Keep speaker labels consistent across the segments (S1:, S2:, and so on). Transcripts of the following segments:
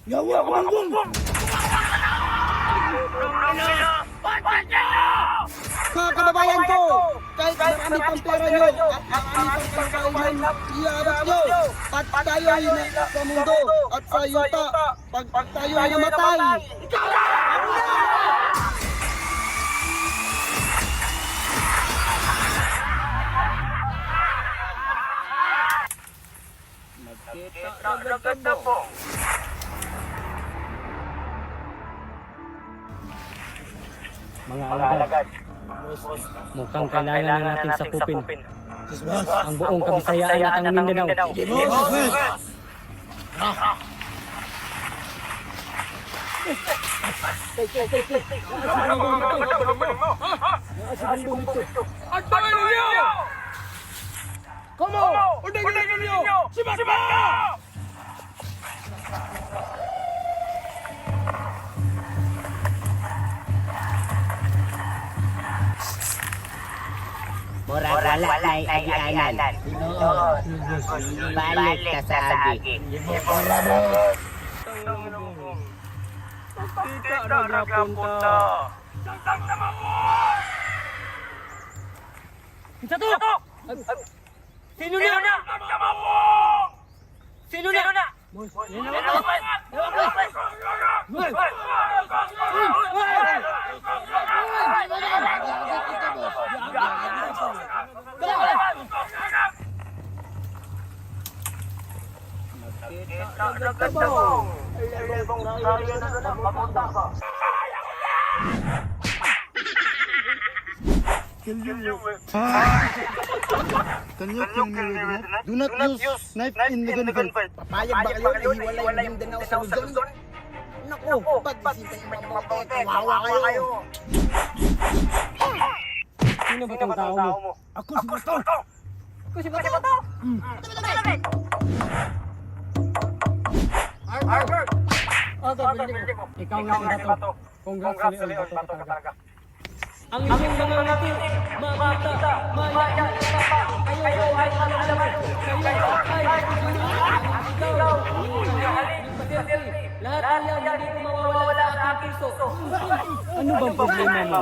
S1: Yawa ka bongbong! Mga kababayan ko, kahit marami pang pera nyo at marami pang pangkainan, iarap nyo. At tayo ay sa mundo at sa yuta, pag tayo ay namatay.
S2: Nagkita po.
S3: Mga alagad, mukhang kailangan na natin sakupin ang buong Kabisayaan at ang Mindanao.
S2: Agbayan ninyo! Komo! Undagan ninyo! Sibat!
S4: Murag walay agianan. Balik ka sa agi.
S2: Tika nagapunta. Santang sama mo!
S3: Isa to! Sino na?
S2: Sama mo!
S3: Sino na?
S1: Can you kill me with that? Do not use knife in the gun fight. Papayag ba kayo na hiwalay yung Mindanao sa Luzon? Naku, pag-isipan yung mga bote, kawawa kayo.
S3: Sino ba itong tao mo?
S1: Ako si Bato!
S2: Arbor!
S3: Ikaw nga si Bato. Congrats sa Leon Bato ka talaga. Ang inyong mga ngiti, makita, maya, kayo ay alaman, kayo ay ikaw, lahat yan hindi ko mawawala ang aking puso. Ano bang problema mo?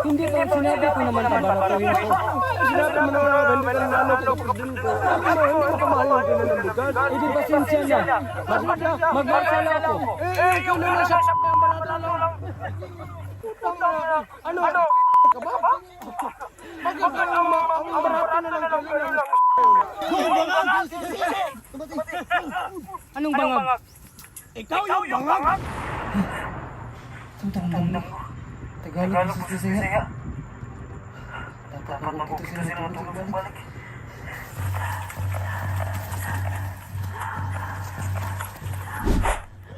S3: Hindi ba sinabi ko naman kabaratuhin ko?
S1: Sinabi mo na nga, hindi ka nalalo pag din ko. Hindi ko kamahal ang kinalambigad.
S3: Eh di pasensya na. Magmarsala ako.
S1: Ikaw na lang siya ang barata lang. Putang na. Ano? Ka ba? Bakit ang barata na lang kayo lang?
S3: Anong bangag?
S1: Ikaw yung bangag?
S3: Ang tandang na. Tagalog sa Bisaya. Tatakot kita sila balik.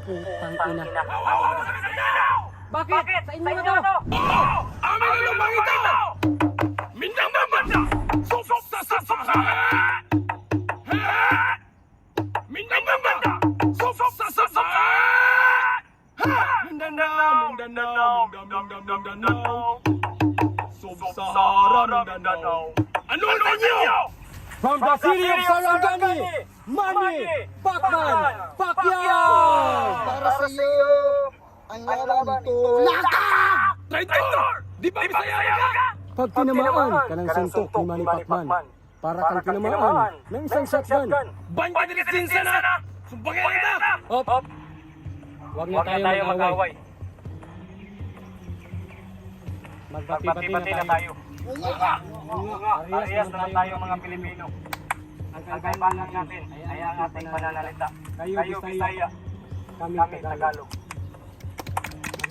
S3: Putang ina. Bakit? Sa inyo na to?
S2: Amin na lumang ito! Mindang mamanda! Susok sa sasaka! Mindang mamanda! Susok sa sasaka! Mindanao! Sub-Sahara Mindanao! Ano nyo?
S3: From the city of Sarangani, Manny Pacquiao!
S1: Para sa iyo, ang laban to.
S2: Traitor! Di ba Bisaya ka?
S3: Pag tinamaan ka ng suntok ni Manny Pacman, para kang tinamaan ng isang shotgun.
S2: Banya din sinsa na! Sumbagay kita!
S3: Hop! Huwag na tayo mag-away. Magbati-bati na tayo. Parehas na tayo mga Pilipino. Ang kaibahan natin ay ang ating pananalita. Kayo Bisaya, kami Tagalog.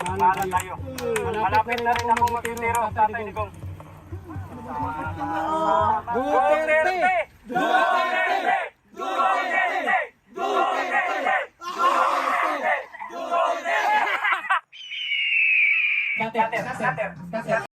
S3: Magmana tayo. Malapit na rin ako mag-itiro, Tatay Digong. Duterte! Duterte! Duterte! Duterte! Duterte! Duterte!